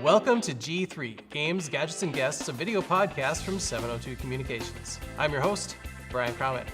Welcome to G3, Games, Gadgets, and Guests, a video podcast from 702 Communications. I'm your host, Brian Cromit.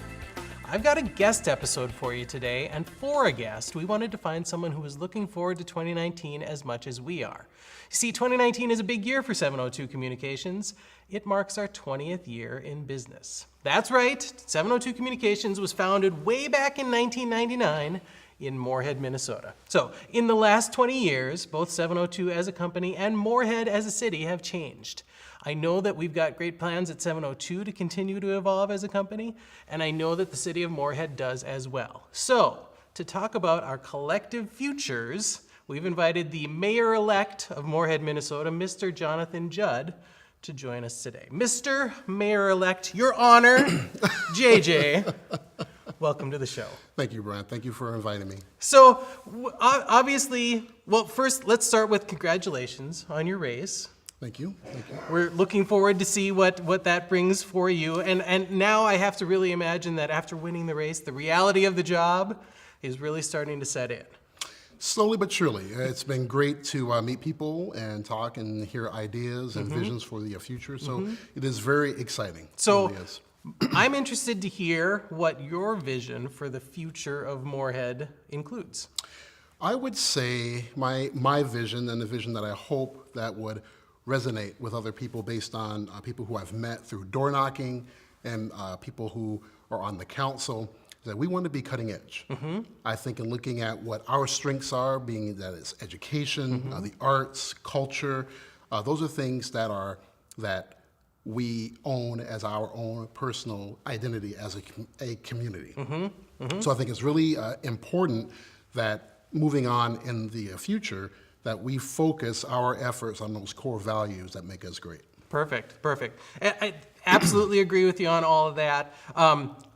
I've got a guest episode for you today, and for a guest, we wanted to find someone who is looking forward to 2019 as much as we are. See, 2019 is a big year for 702 Communications. It marks our 20th year in business. That's right, 702 Communications was founded way back in 1999 in Moorhead, Minnesota. So, in the last 20 years, both 702 as a company and Moorhead as a city have changed. I know that we've got great plans at 702 to continue to evolve as a company, and I know that the city of Moorhead does as well. So, to talk about our collective futures, we've invited the mayor-elect of Moorhead, Minnesota, Mr. Johnathan Judd, to join us today. Mr. Mayor-elect, Your Honor, JJ, welcome to the show. Thank you, Brian. Thank you for inviting me. So, obviously, well, first, let's start with congratulations on your raise. Thank you. Thank you. We're looking forward to see what that brings for you. And now I have to really imagine that after winning the race, the reality of the job is really starting to set in. Slowly but surely. It's been great to meet people and talk and hear ideas and visions for the future. So it is very exciting. So it really is. I'm interested to hear what your vision for the future of Moorhead includes. I would say my vision and the vision that I hope that would resonate with other people based on people who I've met through door knocking and people who are on the council, that we want to be cutting edge. I think in looking at what our strengths are, being that it's education, the arts, culture, those are things that we own as our own personal identity as a community. So I think it's really important that moving on in the future, that we focus our efforts on those core values that make us great. Perfect. I absolutely agree with you on all of that.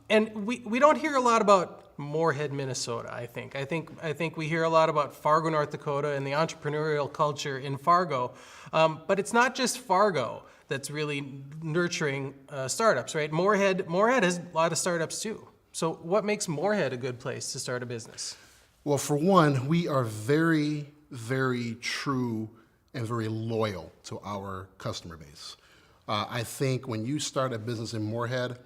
And we don't hear a lot about Moorhead, Minnesota, I think. I think we hear a lot about Fargo, North Dakota, and the entrepreneurial culture in Fargo. But it's not just Fargo that's really nurturing startups, right? Moorhead has a lot of startups too. So what makes Moorhead a good place to start a business? Well, for one, we are very, very true and very loyal to our customer base. I think when you start a business in Moorhead,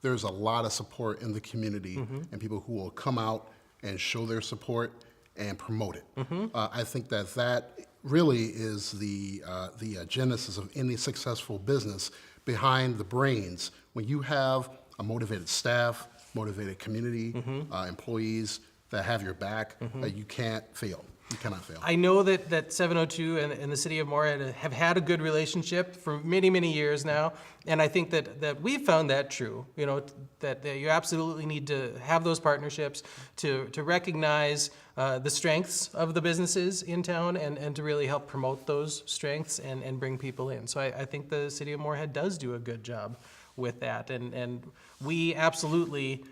there's a lot of support in the community and people who will come out and show their support and promote it. I think that really is the genesis of any successful business, behind the brains. When you have a motivated staff, motivated community, employees that have your back, you can't fail. You cannot fail. I know that 702 and the city of Moorhead have had a good relationship for many, many years now, and I think that we've found that true. You know, that you absolutely need to have those partnerships to recognize the strengths of the businesses in town and to really help promote those strengths and bring people in. So I think the city of Moorhead does do a good job with that, and we absolutely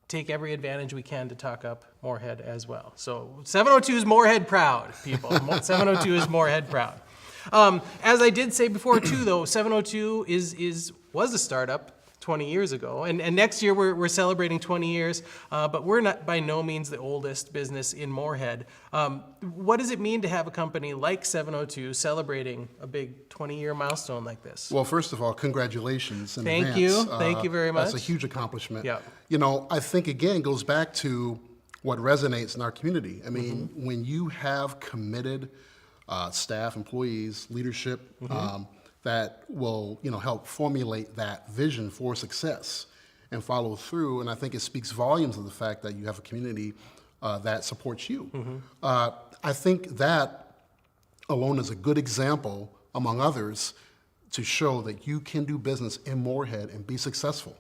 take every advantage we can to talk up Moorhead as well. So 702 is Moorhead proud, people. 702 is Moorhead proud. As I did say before too, though, 702 was a startup 20 years ago, and next year we're celebrating 20 years, but we're not by no means the oldest business in Moorhead. What does it mean to have a company like 702 celebrating a big 20-year milestone like this? Well, first of all, congratulations in advance. Thank you very much. That's a huge accomplishment. Yeah. You know, I think again goes back to what resonates in our community. I mean, when you have committed staff, employees, leadership, that will, help formulate that vision for success and follow through. And I think it speaks volumes of the fact that you have a community that supports you. I think that alone is a good example, among others, to show that you can do business in Moorhead and be successful.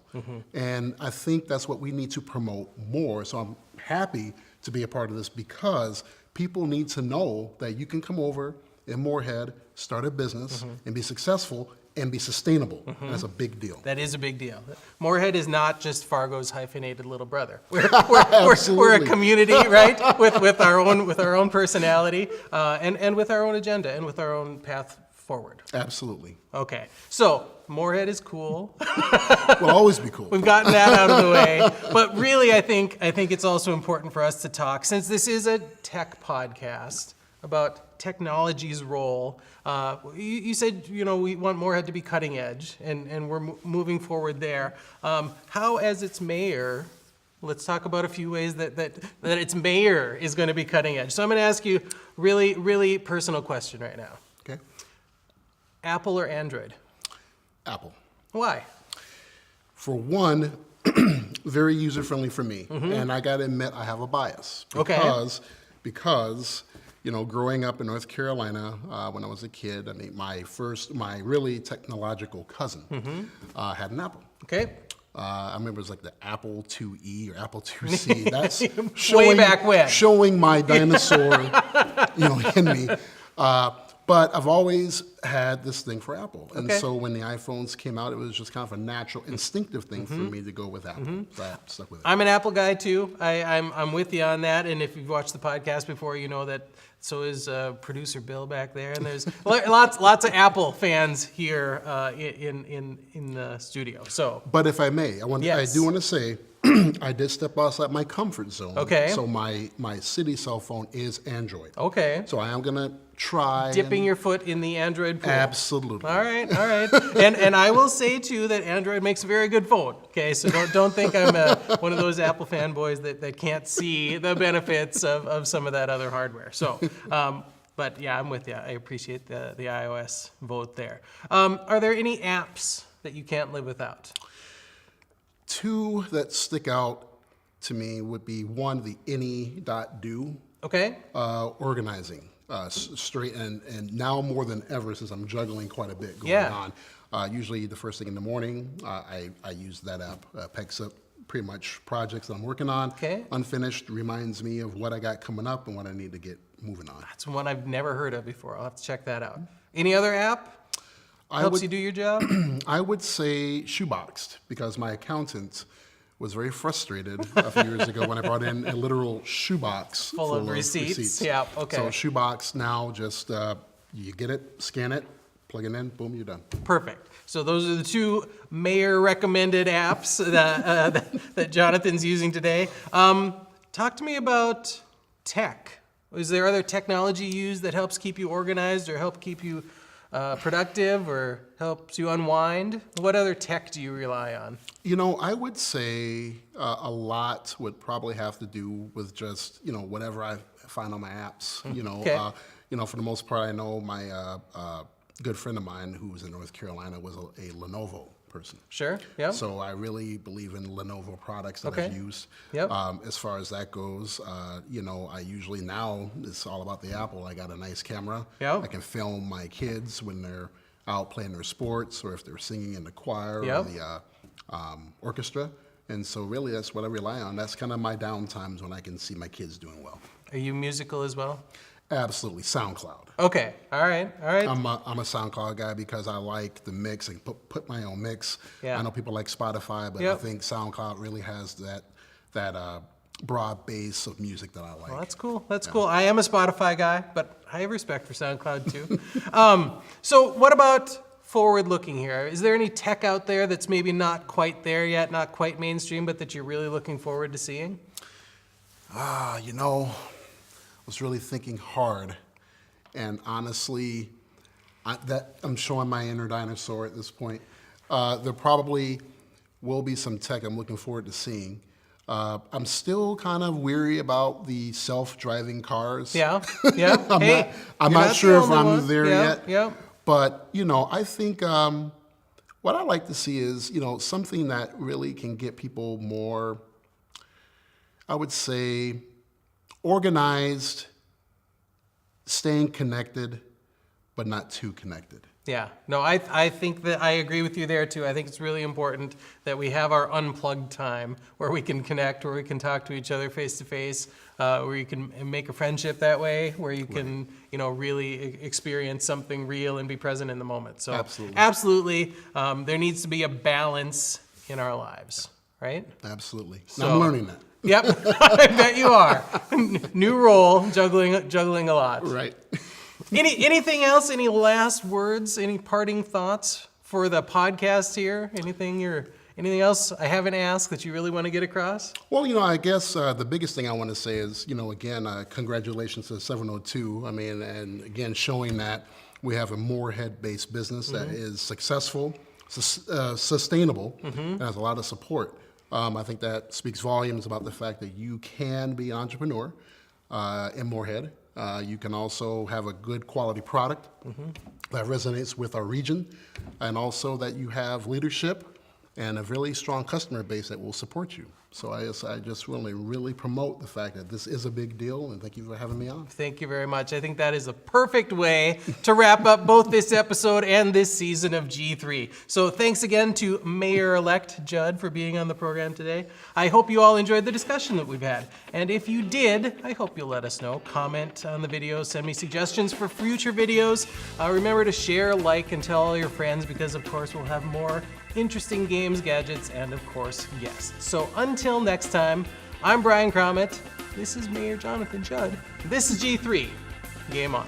And I think that's what we need to promote more. So I'm happy to be a part of this, because people need to know that you can come over in Moorhead, start a business, and be successful and be sustainable. And that's a big deal. That is a big deal. Moorhead is not just Fargo's hyphenated little brother. We're a community, right? with our own personality, and with our own agenda and with our own path forward. Absolutely. Okay, so Moorhead is cool. Will always be cool. We've gotten that out of the way, but really, I think it's also important for us to talk, since this is a tech podcast. about technology's role. You said, we want Moorhead to be cutting edge, and we're moving forward there. How, as its mayor, let's talk about a few ways that its mayor is going to be cutting edge. So I'm going to ask you really, really personal question right now. Okay. Apple or Android? Apple. Why? For one, very user-friendly for me. And I got to admit, I have a bias. Because growing up in North Carolina, when I was a kid, my really technological cousin had an Apple. Okay. I remember it was like the Apple IIe or Apple IIc. That's way back when. Showing my dinosaur, in me. But I've always had this thing for Apple. And so when the iPhones came out, it was just kind of a natural, instinctive thing for me to go with Apple. So I stuck with it. I'm an Apple guy too. I'm with you on that. And if you've watched the podcast before, you know that so is producer Bill back there. And there's lots of Apple fans here in the studio. So, but if I may, I do want to say, I did step outside my comfort zone. Okay. So my city cell phone is Android. Okay. So I am gonna try dipping your foot in the Android pool. Absolutely. All right. And I will say too that Android makes a very good phone. Okay, so don't think I'm one of those Apple fanboys that can't see the benefits of some of that other hardware. So, but yeah, I'm with you. I appreciate the iOS vote there. Are there any apps that you can't live without? Two that stick out to me would be one, the any.do. Okay. Organizing. Straight and now more than ever, since I'm juggling quite a bit going on. Usually the first thing in the morning, I use that app. Picks up pretty much projects that I'm working on. Okay. Unfinished, reminds me of what I got coming up and what I need to get moving on. That's one I've never heard of before. I'll have to check that out. Any other app? Helps you do your job? I would say Shoeboxed, because my accountant was very frustrated a few years ago when I brought in a literal shoebox full of receipts. Yeah, okay. So Shoebox now just, you get it, scan it, plug it in, boom, you're done. Perfect. So those are the two mayor recommended apps that Jonathan's using today. Talk to me about tech. Is there other technology used that helps keep you organized or help keep you productive or helps you unwind? What other tech do you rely on? I would say a lot would probably have to do with just, whatever I find on my apps. For the most part, I know my good friend of mine who was in North Carolina was a Lenovo person. Sure, yeah. So I really believe in Lenovo products that I've used. Yep. As far as that goes, I usually now, it's all about the Apple. I got a nice camera. Yep. I can film my kids when they're out playing their sports or if they're singing in the choir or the orchestra. And so really that's what I rely on. That's kind of my down times when I can see my kids doing well. Are you musical as well? Absolutely, SoundCloud. Okay, all right. I'm a SoundCloud guy because I like the mix and put my own mix. Yeah. I know people like Spotify, but I think SoundCloud really has that broad base of music that I like. Well, that's cool. That's cool. I am a Spotify guy, but I have respect for SoundCloud too. So what about forward-looking here? Is there any tech out there that's maybe not quite there yet, not quite mainstream, but that you're really looking forward to seeing? I was really thinking hard, and honestly, I'm showing my inner dinosaur at this point. There probably will be some tech I'm looking forward to seeing. I'm still kind of weary about the self-driving cars. Yeah. I'm not sure if I'm there yet. Yeah. But I think what I like to see is something that really can get people more, I would say, organized, staying connected, but not too connected. Yeah, no, I think that I agree with you there too. I think it's really important that we have our unplugged time where we can connect, where we can talk to each other face to face, where you can make a friendship that way, where you can, really experience something real and be present in the moment. So absolutely, there needs to be a balance in our lives, right? Absolutely. So, I'm learning that. Yep, I bet you are. New role, juggling a lot. Right. Anything else? Any last words? Any parting thoughts for the podcast here? Anything you're Anything else I haven't asked that you really want to get across? Well, I guess the biggest thing I want to say is, again, congratulations to 702. I mean, and again, showing that we have a Moorhead-based business that is successful, sustainable, and has a lot of support. I think that speaks volumes about the fact that you can be an entrepreneur in Moorhead. You can also have a good quality product that resonates with our region, and also that you have leadership and a really strong customer base that will support you. So I just really promote the fact that this is a big deal, and thank you for having me on. Thank you very much. I think that is a perfect way to wrap up both this episode and this season of G3. So thanks again to Mayor-elect Judd for being on the program today. I hope you all enjoyed the discussion that we've had. And if you did, I hope you'll let us know. Comment on the video, send me suggestions for future videos. Remember to share, like, and tell all your friends, because of course we'll have more interesting games, gadgets, and of course, guests. So until next time, I'm Brian Crommett. This is Mayor Johnathan Judd. This is G3. Game on.